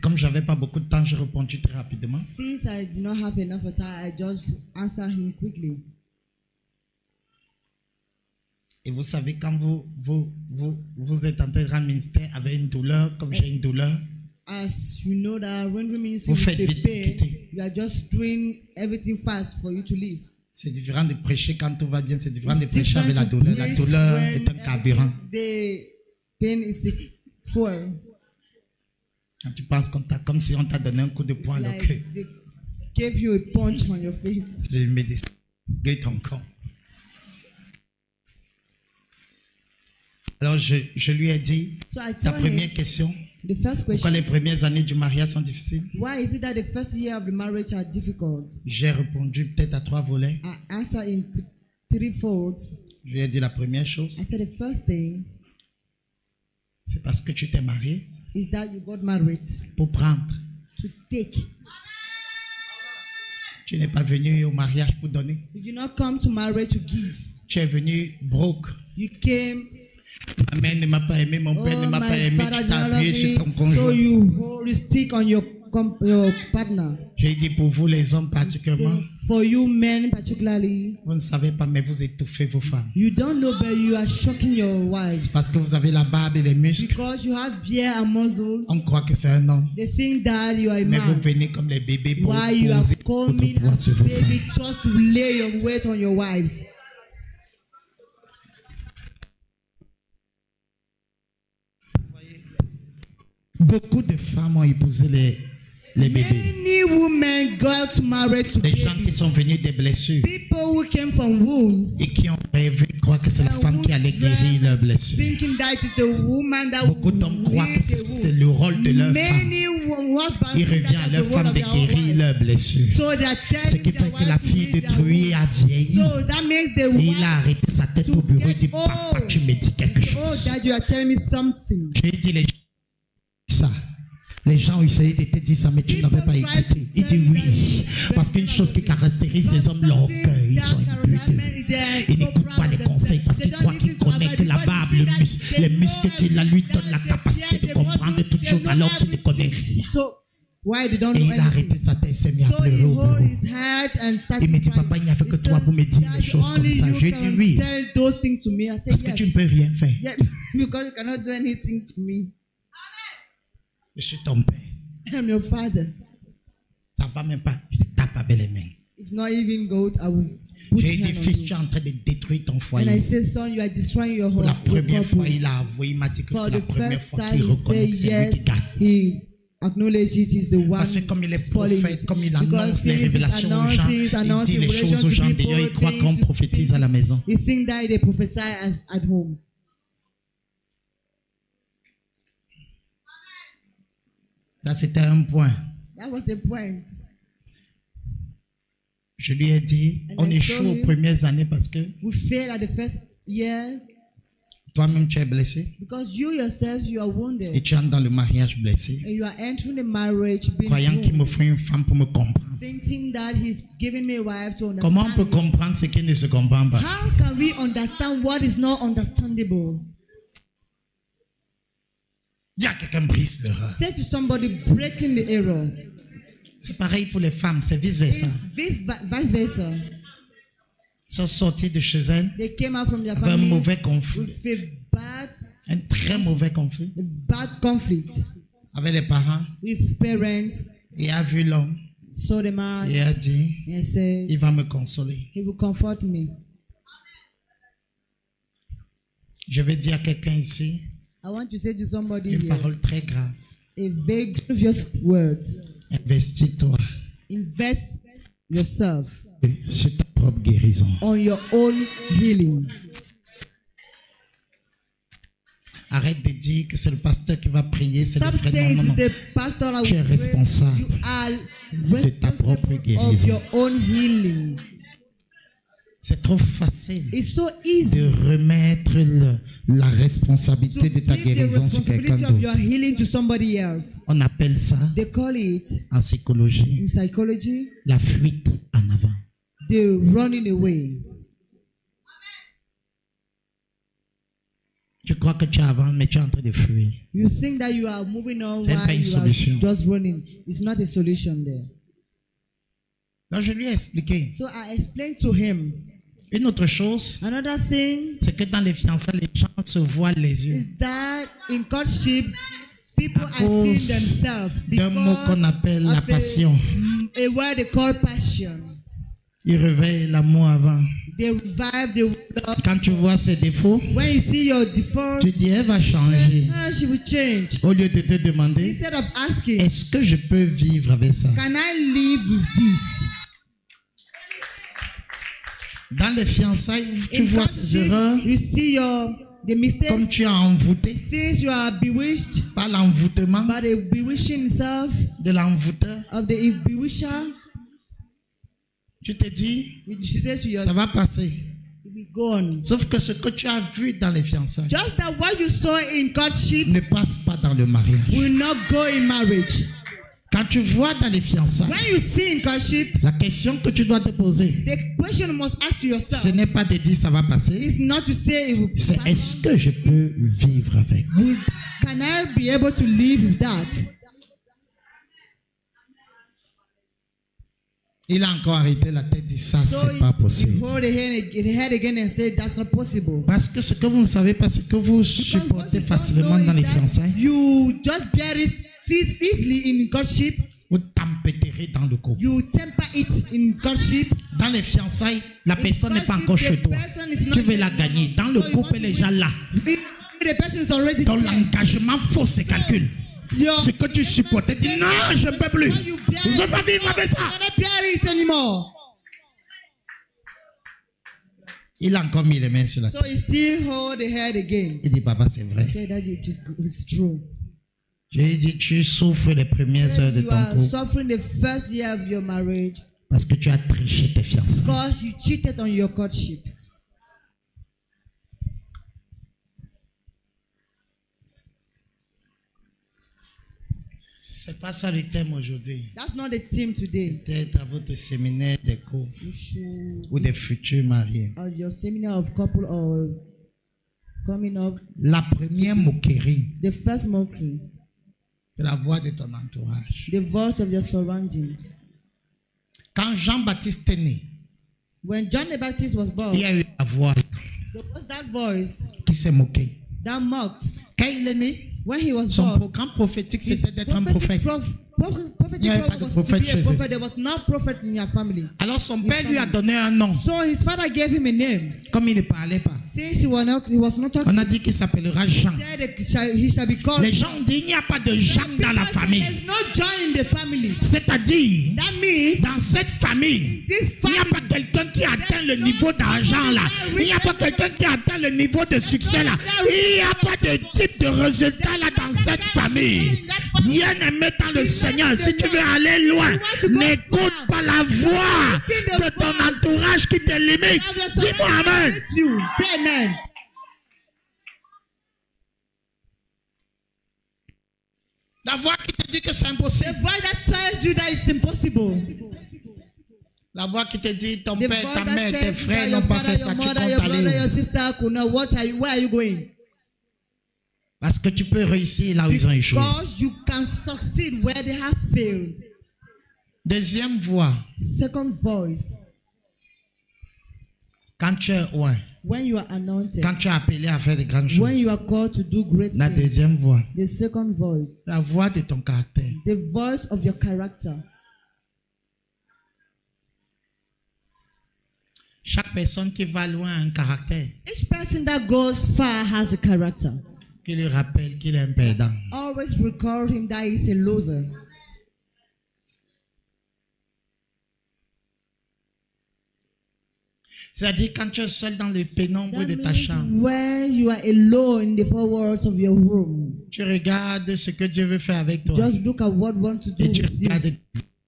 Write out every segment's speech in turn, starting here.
comme j'avais pas beaucoup de temps, j'ai répondu très rapidement. Since I did not have enough time, I just answered him quickly. Et vous savez, quand vous êtes en train de rendre ministère avec une douleur, comme j'ai une douleur, As you know that when we minister vous with faites the vite pain, quitter. you are just doing everything fast for you to leave. C'est différent de prêcher quand tout va bien, c'est différent de It's prêcher avec la different to douleur. La preach douleur when est un carburant. the pain is the fuel. Quand tu penses qu'on t'a, comme si on t'a donné un coup de poing It's au cœur, like they gave you a punch on your face. c'est le médecin guérit ton corps. Alors je lui ai dit, So I ta told him, première question, the first pourquoi question, les premières années du mariage sont difficiles? why is it that the first year of the marriage are difficult? J'ai répondu peut-être à 3 volets. I answered in three folds. Je lui ai dit la première chose, I said the first thing c'est parce que tu t'es marié is that you got married pour prendre. to take. Tu n'es pas venu au mariage pour donner. You did not come to marriage to give. Tu es venu broke. You came, Ma mère ne m'a pas aimé, mon père ne oh, m'a pas my aimé, father tu did t'as not appuyé love sur ton me, so conjoint. you hold the stick on your partner. J'ai dit pour vous les hommes particulièrement, For you men particularly, vous ne savez pas, mais vous étouffez vos femmes. you don't know, but you are shocking your wives. Parce que vous avez la barbe et les muscles. Because you have beard and muscles, On croit que c'est un homme. they think that you are a Mais vous man. venez comme les bébés pour Why you are poser coming votre poids as sur vos baby femmes. just to lay your weight on your wives. Beaucoup de femmes ont épousé les bébés. Many women got married to Des gens qui babies. sont venus des blessures People who came from wombs, et qui ont rêvé, croient que c'est la femme qui allait guérir leurs blessures. thinking that it's the woman that Beaucoup will d'hommes croient que heal c'est the wound. le rôle de leur femme. Many husbands Il think revient that à that's leur the role femme of de their guérir wife. leurs blessures. So they are Ce telling qui their fait que la wife to fille heal their détruite a vieilli. So that makes the Et il wife, a arrêté sa tête au bureau. Il dit, papa, tu me dis quelque oh, chose. that you are telling me something. J'ai dit, ça. Les gens ont essayé de te dire ça, mais tu n'avais pas écouté. Il dit oui. Parce qu'une chose qui caractérise les hommes, l'orgueil. Ils sont imbués. Ils n'écoutent pas les conseils parce qu'ils croient qu'ils connaissent que la barbe, les muscles qui la lui donnent la capacité de comprendre toutes choses alors qu'il ne connaît rien. So why they don't Et know il a arrêté anything? sa tête, il s'est mis à So he pleurer au hold bureau. his head and started Il me dit, crying. papa, il n'y avait que He toi said, pour me dire "Dad, les choses comme only ça. you J'ai can dit oui. tell those things to me." I said Parce que yes. tu ne peux rien faire. Yeah, because you cannot do anything to me. Je suis ton père. I'm your father. Ça ne va même pas. Je te tape avec les mains. If not even God, I will put J'ai dit, hand on fils, you. tu es en train de détruire ton And I foyer. said, son, you are destroying your Pour la home. your première fois, couple. il a avoué, il m'a dit que For c'est la the première first fois time, qu'il he reconnaît said que c'est lui yes. qui gagne. He acknowledged it is the one. Parce que comme il est calling prophète, it. comme il Because annonce les since he's révélations aux gens, announcing il dit les revelation choses aux to gens. people, D'ailleurs, il croit qu'on things to prophétise people. à la maison. He think that they prophesy at home. Là, c'était un point. That was the point. Je lui ai dit, And on I échoue told aux him- premières années parce que We failed at the first years toi-même, tu es blessé. because you yourself, you are Et wounded. tu entres dans le mariage blessé. And you are entering the marriage being Croyant qu'il me wounded, faut une femme pour me comprendre. thinking that he's giving me a wife to Comment on peut understand. comprendre ce qui ne se comprend pas? How can we understand what is not understandable? Dis à quelqu'un, brise le rat. Say to somebody, breaking the error. C'est pareil pour les femmes, c'est vice-versa. It's vice versa. Ils sont sortis de chez elles They came out from their avec un family mauvais conflit, with un très mauvais conflit a bad conflict avec les parents. with parents. Il a vu l'homme Saw the man et a dit, and said, il va me consoler. he will comfort me. Je vais dire à quelqu'un ici I want to say to somebody une here parole très grave. a very grievous word. Investis-toi Invest yourself sur ta propre guérison. on your own healing. Arrête de dire que c'est le pasteur qui va prier, c'est le Stop frère. saying Non, non, it's non. the pastor that Tu es will pray. responsable You are de ta propre responsible of guérison. your own healing. C'est trop facile It's so de easy remettre la responsabilité to de ta give the guérison sur quelqu'un responsibility of d'autre. your healing to somebody else. On appelle ça They call it en psychologie in psychology la fuite en avant. the running away. Tu crois que tu avances, mais tu es en train de fuir. You think that you are moving on C'est pas while une you are solution. just running. It's not a solution there. Donc je lui ai expliqué. So I explained to him. Une autre chose, Another thing c'est que dans les fiançailles, les gens se voilent les yeux. is that in courtship, people À are cause seeing themselves d'un mot qu'on because appelle la of passion. a word they call passion. Ils réveillent l'amour avant. They revive the love. Quand tu vois ses défauts, When you see your default, tu dis elle va changer. she will change. Au lieu de te demander, Instead of asking, est-ce que je peux vivre avec ça? can I live with this? Dans les fiançailles, tu In vois ces courtship, erreurs you see the mistakes. comme tu es envoûté Since you are bewitched par l'envoûtement by the bewitching self de l'envoûteur. of the bewitcher, Tu te dis, you say to ça yourself, va passer. it will go on. Sauf que ce que tu as vu dans les fiançailles Just that what you saw in courtship ne passe pas dans le mariage. will not go in marriage. Quand tu vois dans les fiançailles, When you see in courtship, la question que tu dois te poser, the question you must ask to yourself ce n'est pas de dire ça va passer, is not to say it will c'est pass est-ce on. que je peux vivre avec? Can I be able to live with that? Il a encore arrêté la tête, dit ça, So c'est pas possible. he hold the head again and say that's not possible. Parce que ce que vous ne savez pas, c'est que vous What supportez you don't facilement know dans is les that fiançailles, you just bear it easily in courtship. vous tempérez dans le couple. You temper it in courtship. Dans les fiançailles, la personne n'est pas courtship, encore the chez toi. person is not Tu veux la there. gagner. Dans le So you couple, want elle est to déjà win. là. The person is already Ton there. engagement faux se calcule. Ce que tu supportais, dis non, je ne peux plus. Je ne veux pas vivre avec ça. You cannot bear it anymore. Il a encore mis les mains sur la tête. So he still hold the head again. Il dit, papa, c'est vrai. Say that it's true. J'ai dit, tu souffres les premières heures de You ton are couple suffering the first year of your marriage parce que tu as triché tes fiançailles. because you cheated on your courtship. C'est pas ça le thème aujourd'hui. That's not the theme today. Peut-être à votre séminaire des couples You should, ou des futurs mariés. or your seminar of couple or coming up, La première moquerie, the first mockery, c'est la voix de ton entourage. the voice of your surrounding. Quand Jean-Baptiste est né, When John the Baptist was born, il y a eu la voix there was that voice qui s'est moquée. that mocked. Quand il est né, When he was son born, programme prophétique, his c'était d'être un prophetic prophète. prophetic Il n'y avait pas de program was to prophète be a chez eux. prophet. There was no prophet in your family. Alors son père lui a donné un nom. So his father gave him a name. Comme il ne parlait pas, Since he was not talking, on a dit qu'il s'appellera Jean. he shall be called. Les gens ont dit, il n'y a pas de Jean dans la famille. There's no John in the family. C'est-à-dire, That means dans cette famille, this il n'y a family, pas quelqu'un qui atteint le niveau d'argent là. Il n'y a pas quelqu'un qui atteint le niveau de succès là. Il n'y a pas de type de résultat là dans cette famille. Bien aimé dans le Seigneur, si tu veux aller loin, n'écoute pas la voix de ton entourage qui te limite. Dis-moi amen. you say amen. La voix qui te dit que c'est The impossible. voice that tells you that it's impossible. La voix qui te dit ton The père, voice ta that mère, tes says frères that n'ont your pas father, fait your ça. Tu mother, comptes your brother, aller your où? sister could know where are you going? Parce que tu peux réussir là où ils ont échoué. Because you can succeed where they have failed. Deuxième voix, Second voice, quand tu es loin, when you are anointed, quand tu es appelé à faire de grandes when choses. you are called to do great La things. deuxième voix, The second voice, la voix de ton caractère. the voice of your character. Chaque personne qui va loin a un caractère Each person that goes far has a character. qui lui rappelle qu'il est un perdant. Always recall him that he's a loser. C'est-à-dire quand tu es seul dans le pénombre That de ta means chambre, when you are alone in the four walls of your room, tu regardes ce que Dieu veut faire avec toi. just look at what wants to do Et tu with you, regardes,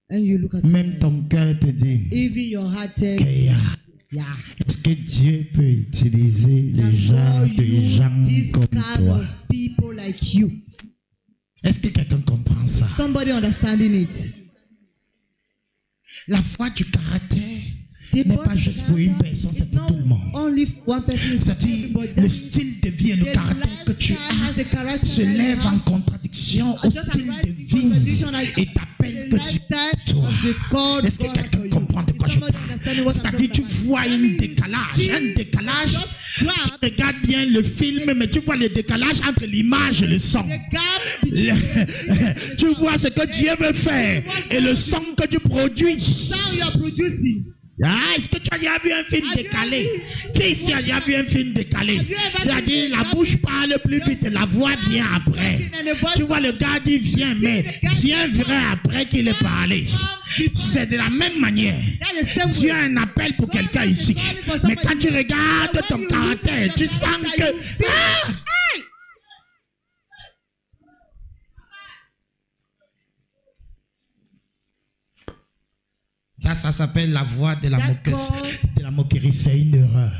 and you look at même it. ton cœur te dit, Even your heart tells Kéa, yeah, est-ce que Dieu peut utiliser can les gens, God des use gens this comme kind toi? of people like you. Est-ce que quelqu'un comprend ça? Somebody understanding it. La foi du caractère n'est pas juste pour une personne, c'est pour tout le monde. Only one person. C'est-à-dire, le style de vie et le caractère que tu as se lève en contradiction au style de vie et t'appelle que tu dois. Est-ce que quelqu'un comprend de quoi je parle? C'est-à-dire, tu vois un décalage. Tu regardes bien le film, mais tu vois le décalage entre l'image et le son. Tu vois ce que Dieu veut faire et le son que tu produis. Ah, est-ce que tu as déjà vu un film décalé? Qui ici a déjà vu un film décalé? C'est-à-dire, la bouche parle plus vite et la voix vient après. Tu vois, le gars dit viens, mais viens vrai après qu'il ait parlé. C'est de la même manière. Dieu a un appel pour quelqu'un ici. Mais quand tu regardes ton caractère, tu sens que... Ah! Ça s'appelle la voix de la moquerie. C'est une erreur.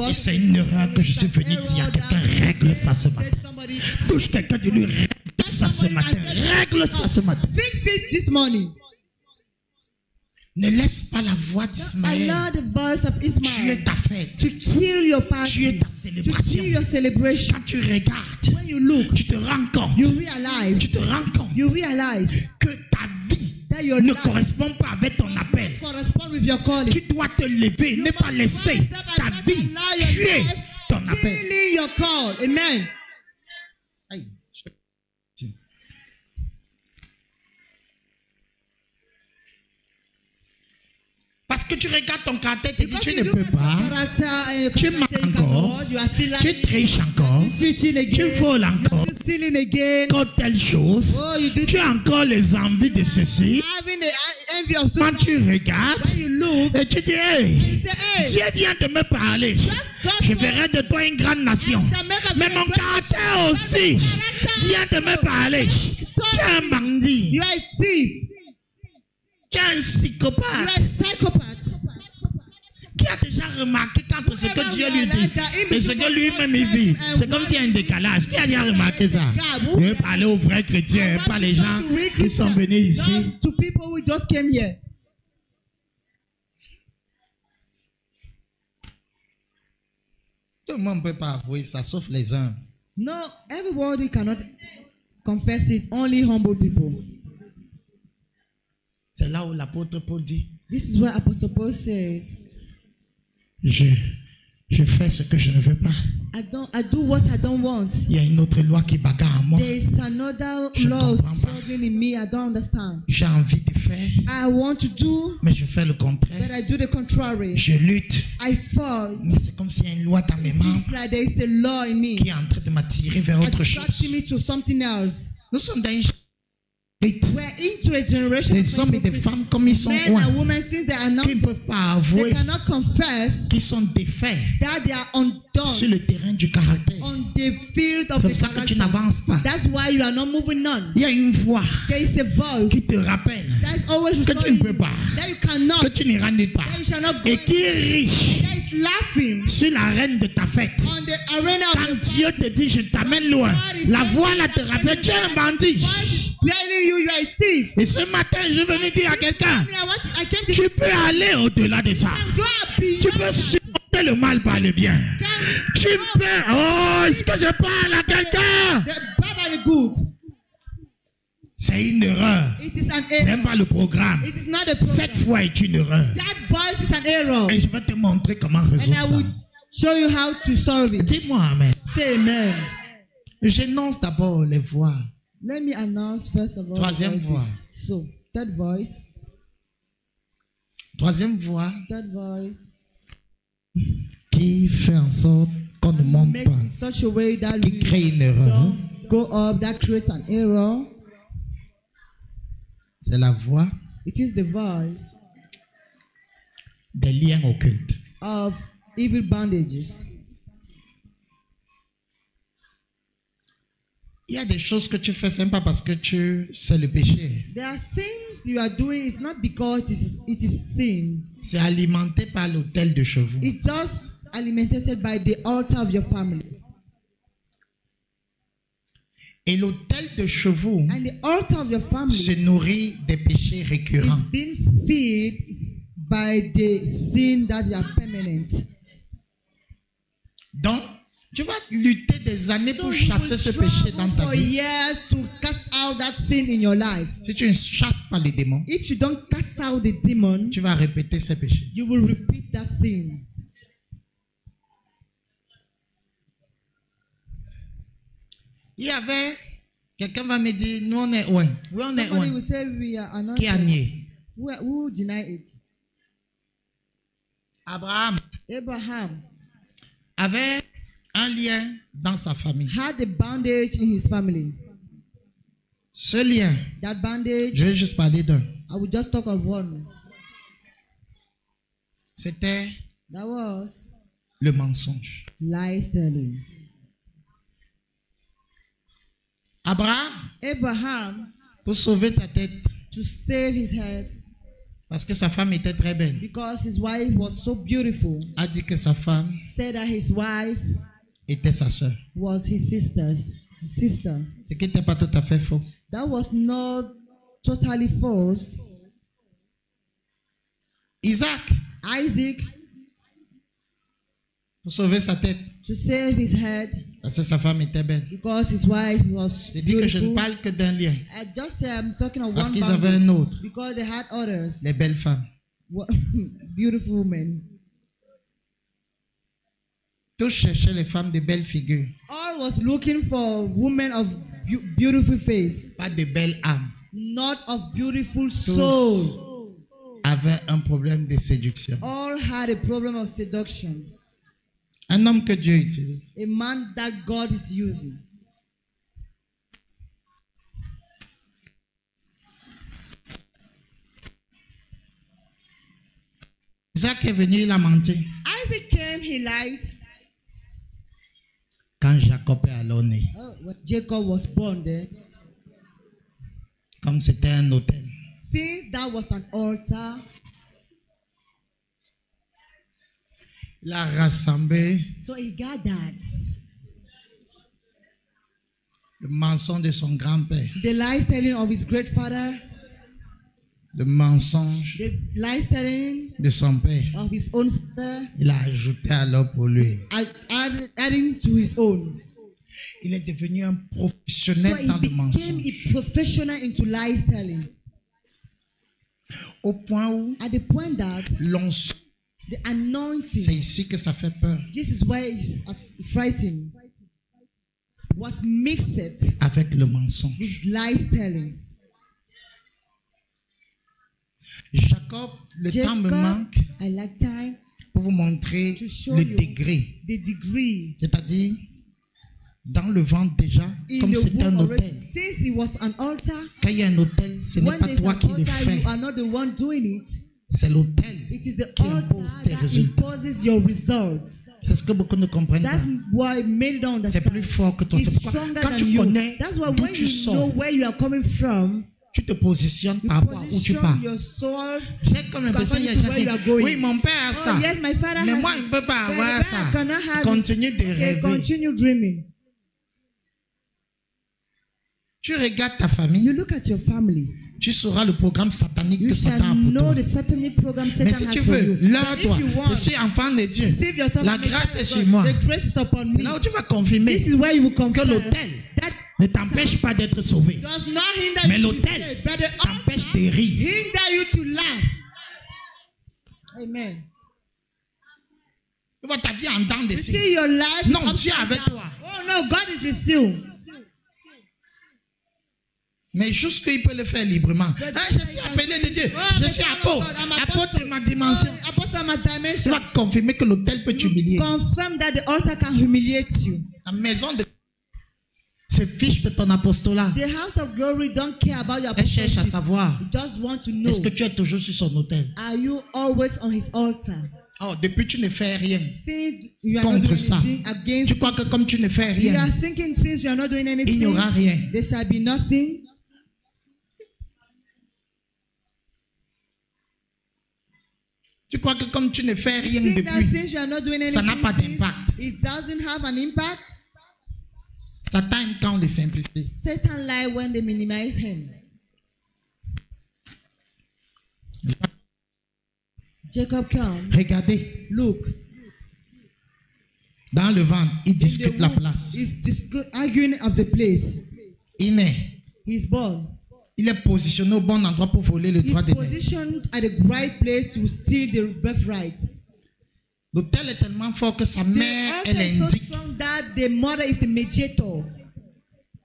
Et c'est une erreur que je suis venu dire. Quelqu'un règle ça ce matin. Touche quelqu'un, dis-lui règle ça ce matin. Règle ça ce matin. Fix it this morning. Ne laisse pas la voix d'Ismaël tuer ta fête. Tuer ta célébration. Quand tu regardes, tu te rends compte. Tu realises que ta vie ne correspond pas avec ton appel. Tu dois te lever, ne pas laisser ta vie tuer ton appel. Amen. Parce que tu regardes ton caractère et tu dis tu ne peux pas, tu mens encore, tu triches encore, tu voles encore telle chose, tu as encore les envies de ceci. Quand tu regardes et tu dis hey, Dieu vient de me parler, je ferai de toi une grande nation. Mais mon caractère aussi vient de me parler. Tu es un bandit. Tu es un psychopathe. Qui a déjà remarqué qu'entre ce que Dieu lui dit et ce que lui-même il vit, c'est comme s'il y a un décalage. Qui a déjà remarqué ça? Je veux parler aux vrais chrétiens, pas les gens qui sont venus ici. Tout le monde ne peut pas avouer ça, sauf les uns. No, everybody cannot confess it. Only humble people. C'est là où l'apôtre Paul dit. This is what Apostle Paul says. Je fais ce que je ne veux pas. I do what I don't want. Il y a une autre loi qui bagarre en moi. There is another law struggling in me. I don't understand. J'ai envie de faire. I want to do. Mais je fais le contraire. But I do the contrary. Je lutte. I fight. Mais c'est comme s'il y a une loi dans mes mains. It's like there is a law in me. Qui est en train de m'attirer vers autre chose. Attracting me to something else. Nous sommes dans une we're into a generation des hommes et des femmes comme ils sont loin, qui ne peuvent pas avouer, qui sont défaits sur le terrain du caractère. C'est pour ça que tu n'avances pas. Il y a une voix qui te rappelle que tu ne peux pas, que tu n'iras nulle part, et qui rit sur l'arène de ta fête. Quand Dieu te dit je t'amène loin, la voix là te rappelle tu es un bandit. Et ce matin, je venais dire à quelqu'un, tu peux aller au-delà de ça. Tu peux supporter le mal par le bien. Tu peux... Oh, est-ce que je parle à quelqu'un? C'est une erreur. C'est même pas le programme. Cette fois est une erreur. Et je vais te montrer comment résoudre ça. Dis-moi amen. J'énonce d'abord les voix. Let me announce first of all. Troisième voix. So, third voice. Troisième voix. Third voice. Qui fait en sorte qu'on ne monte pas. Qui crée une erreur. Go up. That creates an error. C'est la voix. It is the voice. Des liens occultes. Of evil bondages. Il y a des choses que tu fais, c'est pas parce que c'est le péché. There are things you are doing, it's not because it is sin. C'est alimenté par l'autel de chevaux. It's just alimentated by the altar of your family. Et l'autel de chevaux and the altar of your family se nourrit des péchés récurrents. It's been fed by the sin that are permanent. Donc, tu vas lutter des années pour chasser ce péché dans ta for vie. years to cast out that sin in your life. Si tu ne chasses pas les démons, If you don't cast out the demon, tu vas répéter ces péchés. you will repeat that sin. Il y avait, quelqu'un va me dire, nous on est loin. Oui, on est Somebody loin. will say we are not. Qui a nié? Who deny it? Abraham Abraham avait un lien dans sa famille. had a bandage in his family. Ce lien, That bandage, je vais juste parler d'un. I will just talk of one. C'était That was le mensonge. lies telling. Abraham, pour sauver ta tête, to save his head, parce que sa femme était très belle, because his wife was so beautiful, a dit que sa femme said that his wife était sa sœur. was his sister. Ce qui n'était pas tout à fait faux. That was not totally false. Isaac, Isaac, pour sauver sa tête, to save his head, parce que sa femme était belle. because his wife was Je dis que je ne beautiful. parle que d'un lien, I just say I'm talking of parce one qu'ils avaient bandage, un autre, because they had others. les belles femmes. Beautiful women. Tous cherchaient les femmes de belles figures, All was looking for women of beautiful face, pas de belles âmes. not of beautiful soul. Avaient un problème de séduction. All had a problem of seduction. Un homme que Dieu utilise. A man that God is using. Isaac est venu, il a menti. Isaac came, he lied. Quand Jacob est alors né, When Jacob was born there, comme c'était un hôtel, since that was an altar, il a rassemblé so he gathered le mensonge de son grand-père, the lies telling of his great father, le mensonge the lies telling de son père. of his own father, Il a ajouté alors pour lui. adding to his own. Il est devenu un So professionnel he dans le became mensonge. a professional into lies telling. Au point où At the point that l'onction, the c'est anointing, ici que ça fait peur, this is why it's frightening, was mixed avec le mensonge. with lies telling. Jacob, le temps me manque I like time pour vous montrer to show le you degré. the degree C'est-à-dire, dans le ventre déjà, in comme the c'est un womb already. hôtel. Since it was an altar, Quand il y a un hôtel, ce n'est when pas there's toi an qui le altar, fais. you are not the one doing it. C'est l'hôtel It is the qui altar impose tes that résultats. imposes your results. C'est ce que beaucoup ne comprennent That's pas. why many don't C'est understand. plus fort que toi. It's C'est pourquoi, stronger quand than tu you. connais That's why d'où when tu you know sors, where you are coming from, tu te positionnes you par rapport à où tu position pars. yourself J'ai comme l'impression qu'il y a according to where you gens are qui going. disent, oui, mon père a ça. Oh yes, my father Mais has moi, it. je ne peux pas But avoir I ça. cannot have it. Continue de Okay, rêver. continue dreaming. Tu regardes ta famille, You look at your family. tu sauras le programme satanique You que shall Satan a pour know toi. the satanic program Mais Satan si has tu for veux, you. là, But toi, if you je want, suis enfant de Dieu. save yourself. La from the grâce hand est of sur God. moi. The grace is upon C'est me. là où tu vas confirmer This is where you will que confirm l'autel that ne t'empêche pas d'être sauvé. does not hinder Mais you to be l'autel saved, but the t'empêche altar de rire. hinder you to laugh. Amen. Tu vois ta vie en dents de You scie. see your life. Non, upside Dieu est avec down. toi. Oh no, God is with you. Mais juste qu'il peut le faire librement. Ah, je suis appelé de Dieu. Je suis apôtre de ma dimension. Apostle, my Tu dimension. vas confirmer que l'autel peut t'humilier. Confirm that the altar can humiliate you. La maison de se fiche de ton apostolat. The house of glory don't care about your Elle cherche à apostleship. savoir, They just want to know. est-ce que tu es toujours sur son autel? Are you always on his altar? Oh, depuis tu ne fais rien Since you are not contre doing ça. anything against, Tu crois que comme tu ne fais you are rien, thinking since you are not doing il n'y anything, aura rien. there shall be nothing. Tu crois que comme tu ne fais rien Think that depuis, since you are not doing ça n'a anything, pas since d'impact. it doesn't have an impact. Satan aime quand on le simplifie. Satan lie when they minimize him. Jacob came. Regardez. Look. Dans le ventre, il In discute the la womb, place. he's arguing of the place. Il naît. He's born. Il est positionné au bon endroit pour voler le He's droit de naître. positioned at the right place to steal the birthright. L'autel est tellement fort que sa The mère, altar elle is so indique, strong that the mother is the mediator,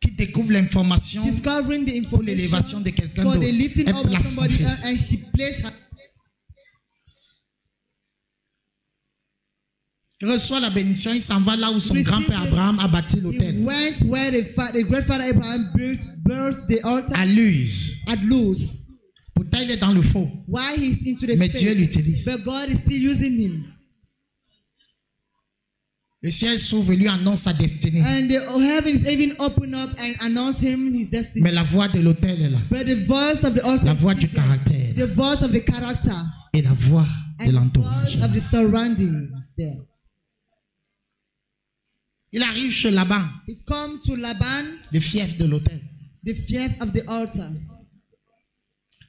qui découvre l'information discovering the pour l'élévation information de quelqu'un for d'autre. the lifting Elle up of place son somebody fils. else, and she placed her. Il reçoit la bénédiction, il s'en va là où son Receive grand-père it. Abraham a bâti He l'autel. went where the grandfather Abraham built the altar À Luz. at Luz. Pourtant, il est dans le faux. Why he's into the Mais Dieu faith, l'utilise. but God is still using him. Le ciel s'ouvre et lui annonce sa destinée. And the heaven is even open up and announce him his destiny. Mais la voix de l'autel est là. But the voice of the altar, La voix is du still there. caractère. The voice of the character, Et la voix de and the l'entourage. voice of the surroundings there. Il arrive chez Laban, He come to Laban, le fief de l'autel. the fief of the altar.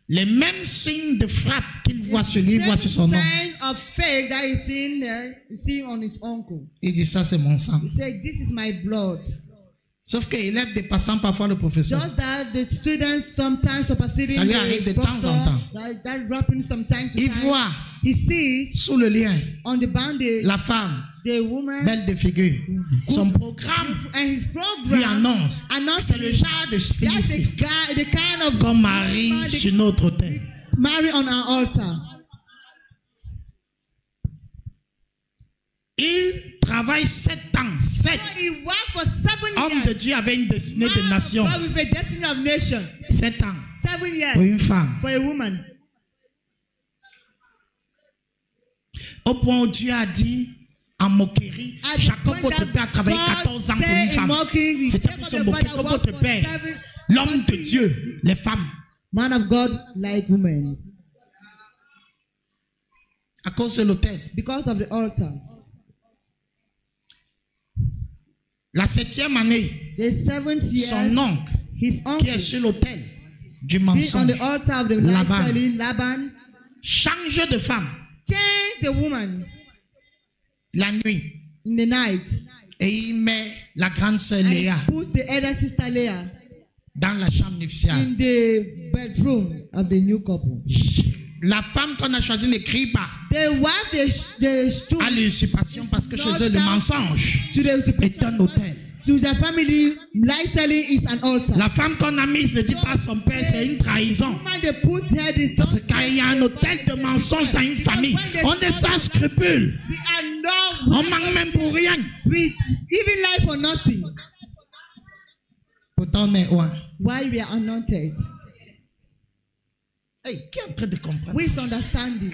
Les mêmes signes de frappe qu'il voit sur lui, voit sur son nom. Sign of faith that is seen there, is seen on his uncle. Il dit ça, c'est mon sang. He said, "This is my blood." Sauf qu'il lève des passants parfois le professeur. Just that the students sometimes superseding Ça lui arrive de the temps en professor, temps. that happens from time to Il time. voit He sees sous le lien on the bandage la femme, the woman, belle de figure. Son programme and his lui program annonce. C'est le genre de fille that's ici the kind of qu'on marie woman sur notre autel. marry on our altar. Il travaille 7 ans. 7. But he worked for 7 Homme de years. Dieu avait une destinée de Man of nation. God with a destiny of nation. 7 ans 7 pour years une femme. for a woman. Au point où Dieu a dit en moquerie, At the Jacob, point votre that père a travaillé God 14 ans pour said une in femme. mocking, C'était Jacob pour se the moquer father comme worked votre for père, 7 l'homme de Dieu, les femmes. Man of God like women À cause de l'autel. because of the altar. La 7e année, The 7th year, son oncle, his qui uncle est sur l'autel du being on mensonge, the altar of the Laban. lifestyle, Laban, change de femme changed the woman la nuit in the night et il met la grande sœur and Léa put the elder sister Leah dans la chambre nuptiale. in the bedroom of the new couple. La femme qu'on a choisie ne crie pas The wife, the à l'usurpation parce que chez eux le mensonge to est un autel. to the family lifestyle is an altar. La femme qu'on a mise ne dit pas à son père, c'est une trahison. Woman, they put her the Parce que quand il y a un autel de mensonge dans une famille, on est sans scrupule. we are not On manque même pour rien. we even lie for nothing. Pourtant, on est loin. Why we are anointed? Hey, qui est en train de comprendre? With understanding.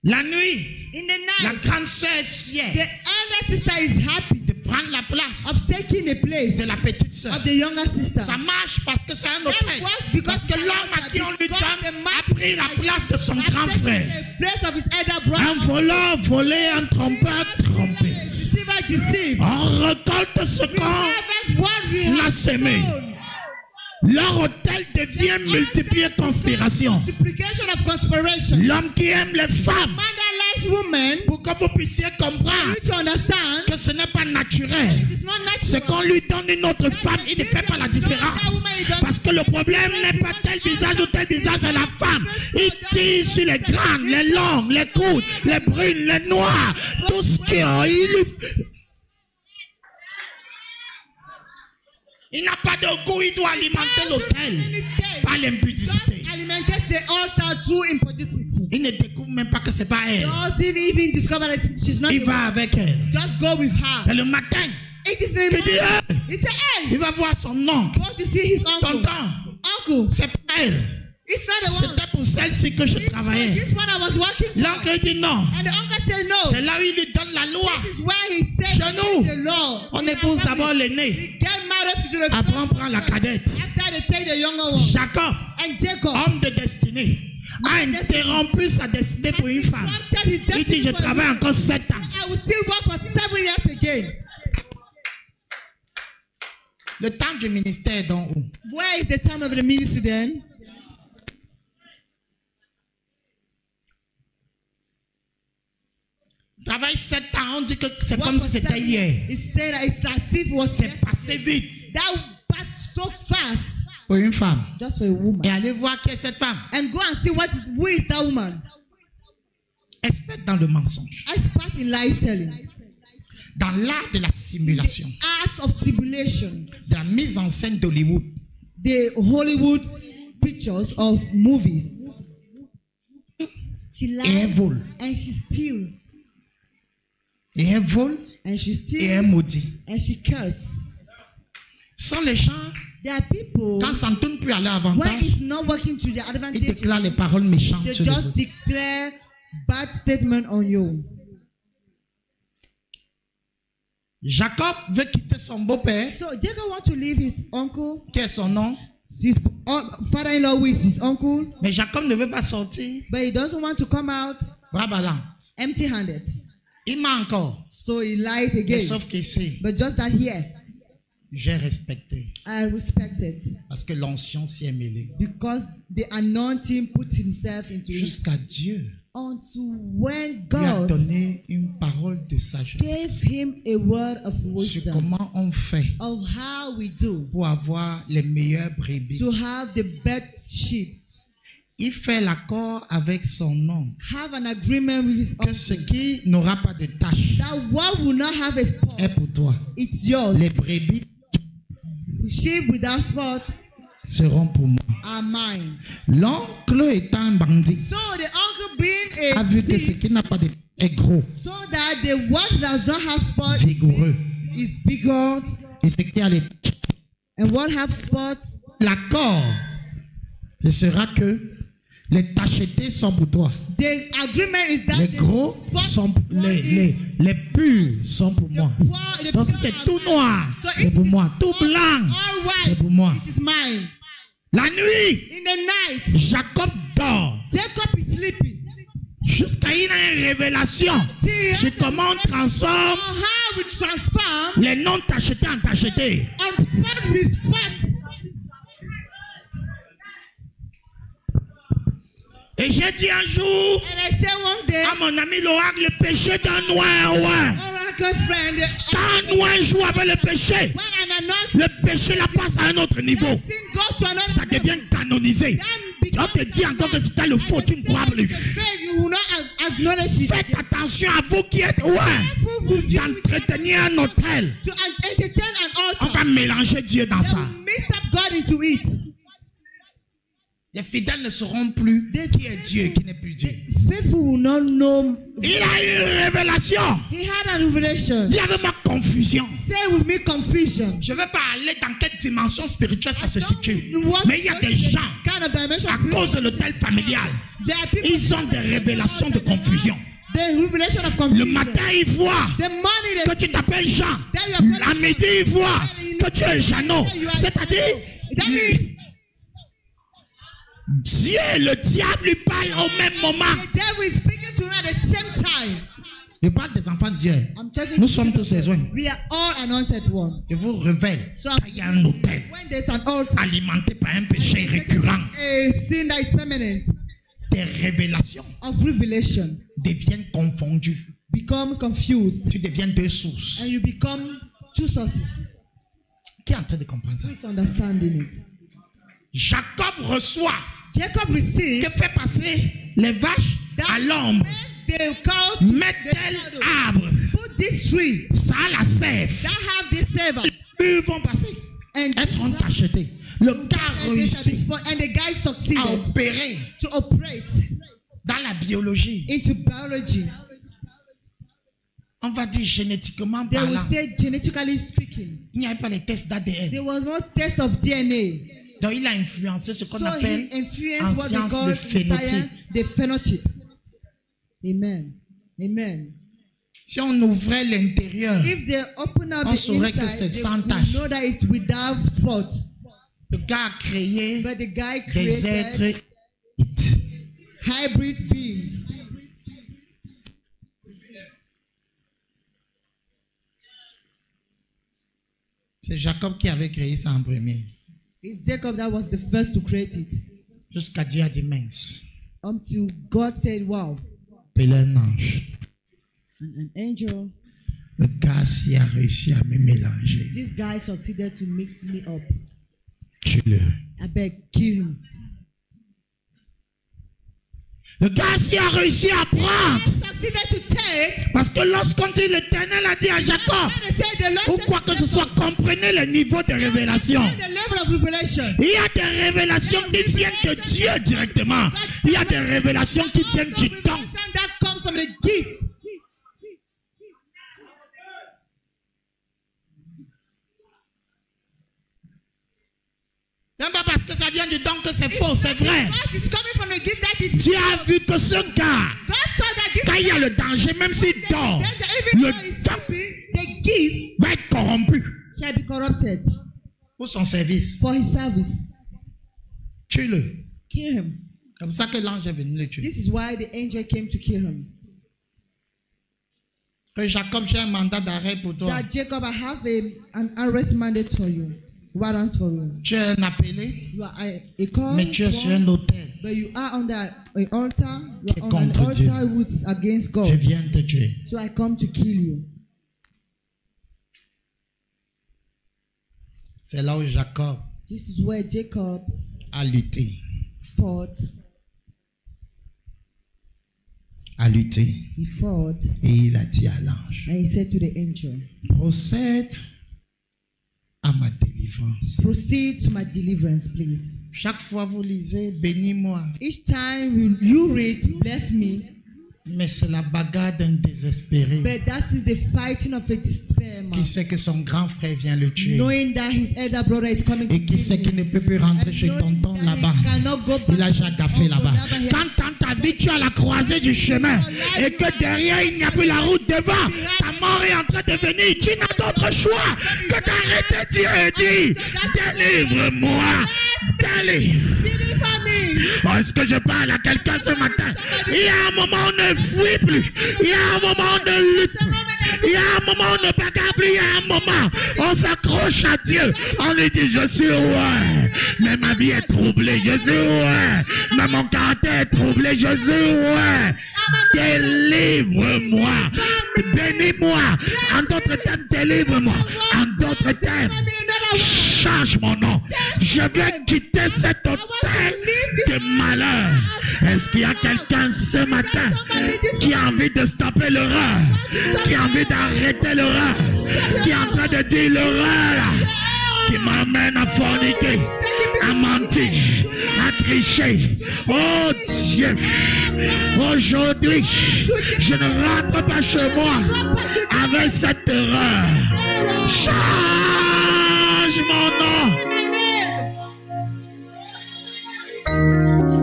La nuit, In the la night, grande sœur est the fière elder sister is happy de prendre la place of taking the place de la petite sœur. of the younger sister. Ça marche parce que c'est un That autel. works because Parce que the l'homme à qui on lui because donne the man a pris la place de son has grand taken frère. the place of his elder brother. Un voleur volé, un trompeur trompé. Deceiver deceived. On récolte ce We qu'on harvest what we l'a have semé. sown. Leur autel devient multiplié conspiration. Multiplication of conspiration. L'homme qui aime les femmes, Man that likes women, pour que vous puissiez comprendre you to understand, que ce n'est pas naturel. it's not C'est natural. qu'on lui donne une autre femme, il ne fait pas la différence. Parce que le problème n'est pas tel visage ou tel visage, c'est la femme. Il tire sur les grandes, les longues, les courtes, les brunes, les noires, tout ce qu'il a. Il n'a pas de goût, il doit alimenter l'autel par l'impudicité. Alimented the altar through impudicity. Il ne découvre même pas que c'est pas elle. Doesn't even discover that she's not Il the va one. avec elle. Just go with her. Et le matin, It is the il dit, morning. hey, He said, hey, il va voir son oncle. go to see his uncle. Tonton, Uncle, c'est pas elle. it's not the one. C'était pour celle-ci que je travaillais. This one I was working for. L'oncle dit non. And the uncle said no. C'est là où il lui donne la loi. This is why he said Chez nous, the law. on In our épouse family, d'abord l'aîné. we get married to the Après, on first prend la one. cadette. After they take the younger one. Jacob, And Jacob homme de destinée, a interrompu sa destinée pour une femme. interrupted his Il destiny dit, je for a travaille woman. encore 7 ans. I will still work for 7 years again. Le temps du ministère est dans où? Where is the time of the ministry then? travaille 7 ans, on dit que c'est Work comme for si c'était 7 hier. years. He said that it's as if it was C'est passé vite. that passed so fast. Pour une femme. Just for a woman. Et allez voir qui est cette femme. And go and see who is that woman. Experte dans le mensonge. Expert in lies telling. Dans l'art de la simulation. Art of simulation. De la mise en scène d'Hollywood. The Hollywood pictures of movies. She Et elle lies vole. and she steals. Et elle vole. And she Et elle steals maudit. and she curses. Ce sont les gens, There are people, quand ça ne tourne plus à leur when avantage, it's not working to their ils advantage, déclarent les paroles méchantes they sur les just autres. declare bad statement on you. Jacob veut quitter son beau-père. So Jacob wants to leave his uncle, Quel est son nom? his father-in-law who is his uncle, Mais Jacob ne veut pas sortir. but he doesn't want to come out Bras ballants. empty-handed. Il ment encore. So he lies Mais again. sauf qu'ici, But just that here, j'ai respecté. I respect it Parce que l'onction s'y est mêlée. because the anointing put himself into it. Jusqu'à Dieu Until when lui a God donné une parole de sagesse gave him a word of sur wisdom comment on fait of how we do pour avoir les meilleures brebis. to have the best sheep. Il fait l'accord avec son nom Have an agreement with his que ce uncle qui n'aura pas de tâche that what will not have a spot, est pour toi. it's yours. Les brebis Sheep without spot seront pour moi. are mine. L'oncle étant un bandit So the uncle being a a vu que ce thief, qui n'a pas de est gros, so that the one does not have spot vigoureux. is bigger, Et ce qui a les and what have spots, l'accord, ce sera que les tachetés sont pour toi. the agreement is that Les the gros spot sont one is les purs sont pour moi. the Donc si poor c'est are tout mine. noir, So c'est if pour it is moi. Tout blanc, all c'est white, pour moi. it is mine. La nuit, In the night, Jacob dort Jacob is sleeping. jusqu'à une révélation sur comment on transforme How we transform les non tachetés en tachetés. and spot with spots. Et j'ai dit un jour And I say one day, à mon ami Loak, le péché d'un noir, ouais. Oracle friend, Quand un noir joue avec le péché, when an announcement le péché la passe à un autre niveau. goes to another Ça devient canonisé. On te dit encore que si tu as le faux, tu ne crois plus. you will not acknowledge it. Faites attention à vous qui êtes d'entretenir un hôtel. To entertain an On altar. va mélanger Dieu dans They ça. will mix up God into it. Les fidèles ne sauront plus qui est Dieu et qui n'est plus Dieu. Faithful will not know. Il a eu une révélation. He had a revelation. Il y avait ma confusion. Say with me confusion. Je ne vais pas aller dans quelle dimension spirituelle ça se situe. What Mais il y a des gens, kind of dimension à cause de l'hôtel familial, there are people ils ont des révélations de confusion. the revelation of Le confusion. matin, ils voient The money que tu t'appelles Jean. À midi, ils voient que tu es Jeannot. C'est-à-dire, that means Dieu et le diable lui parlent au même moment. the devil is speaking to him at the same time. Je parle des enfants de Dieu. I'm talking Nous to sommes people. tous les uns. We are all anointed one. Je vous révèle So qu'il y a un hôtel when there's an altar, alimenté par un péché récurrent. a sin that is permanent Tes révélations of revelation deviennent confondues. becomes confused Tu deviens deux sources. and you become two sources. Qui est en train de comprendre ça? Who is understanding it? Jacob reçoit. Jacob received Que fait passer les vaches à l'ombre? the cow to Met the tel shadow. arbre. Put this tree Ça a la sève. that have this savor Ils vont passer. and Elles seront achetées. Le gars réussit and the guy à succeeded opérer to operate dans la biologie. into biology. On va dire génétiquement They will parlant. say genetically speaking. Il n'y avait pas les tests d'ADN. There was no test of DNA. Donc il a influencé ce qu'on So appelle he influenced en what they science call le in phénotype. science the phenotype. Amen. Amen. Si on ouvrait l'intérieur, If they open up on the saurait que inside, c'est they sans will tache. know that it's without spot. le gars a créé But the guy des created êtres hybrid beings. C'est Jacob qui avait créé ça en premier. It's Jacob that was the first to create it. Jusqu'à Dieu a dit mince. Until God said, wow, Appelez un ange. And an angel. Le gars s'y a réussi à me mélanger. This guy succeeded to mix me up. Tue-le. I beg, kill him. Le gars s'y a réussi à prendre. Succeeded to take. Parce que lorsqu'on dit l'Éternel a dit à Jacob, ou quoi que ce soit, comprenez le niveau de révélation. Il y a des révélations qui viennent de Dieu directement. Il y a des révélations qui viennent du don. Non, pas parce que ça vient du don que c'est faux, c'est vrai. Tu as vu que ce gars, quand il y a le danger, même s'il dort, le don va être corrompu pour son service. For his service. Tue-le. Kill him. C'est pour ça que l'ange est venu le tuer. This is why the angel came to kill him. Que Jacob, j'ai un mandat d'arrêt pour toi. That Jacob, I have an arrest mandate for you. Warrant for you. Tu es un appelé, You are a call, mais tu es sur un autel. but you are on an altar. You Qui est are on an contre Dieu. altar which is against Je God. viens te tuer. So I come to kill you. C'est là où Jacob This is where Jacob a lutté. fought. A lutté. He fought, Et il a dit à l'ange, and he said to the angel, procède à ma délivrance. proceed to my deliverance, please. Chaque fois vous lisez, bénis-moi. Each time you read, bless me. Mais c'est la bagarre d'un désespéré But that is the fighting of a despair man. qui sait que son grand frère vient le tuer. Knowing that his elder brother is coming to Et qui kill sait him. qu'il ne peut plus rentrer chez tonton là-bas. Il a déjà gaffé là-bas. Quand dans ta vie tu as la croisée du chemin et que derrière il n'y a plus la route devant, ta mort est en train de venir. Tu n'as d'autre choix que d'arrêter Dieu et dire, délivre-moi, délivre. Oh, est-ce que je parle à quelqu'un ce matin? Il y a un moment où on ne fuit plus. Il y a un moment où on ne lutte plus. Il y a un moment où on ne bagarre plus. Il y a un moment où on s'accroche à Dieu. On lui dit, je suis roi, mais ma vie est troublée. Je suis roi, mais mon caractère est troublé. Je suis roi. Délivre-moi. Bénis-moi. En d'autres termes, délivre-moi. En d'autres termes, change mon nom. Je veux quitter cet hôtel de malheur. Est-ce qu'il y a quelqu'un ce matin qui a envie de stopper l'horreur, qui a envie d'arrêter l'horreur, qui est en train de dire l'horreur qui m'amène à forniquer, à mentir, à tricher? Oh Dieu, aujourd'hui, je ne rentre pas chez moi avec cette horreur. Change mon nom.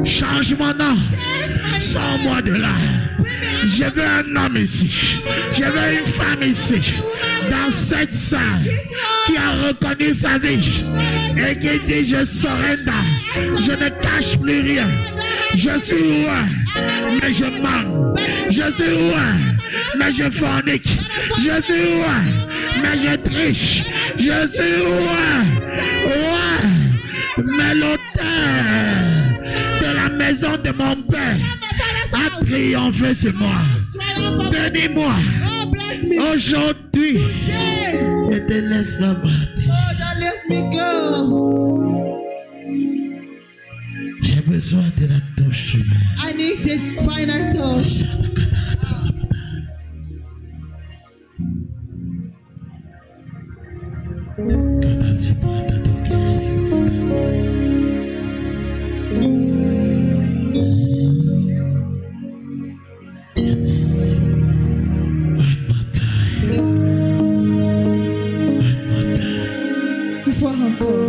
Change mon nom. Sors-moi de là. Je veux un homme ici. Je veux une femme ici. Dans cette salle. Qui a reconnu sa vie. Et qui dit je surrender. Je ne cache plus rien. Je suis roi. Mais je mens. Je suis roi. Mais je fornique. Je suis roi. Mais je triche. Je suis roi. Roi. Mais l'auteur de la maison de mon père a triomphé sur moi. Bénis-moi aujourd'hui et te laisse pas partir. J'ai besoin de la touche humaine. I need the final touch. Une fois encore.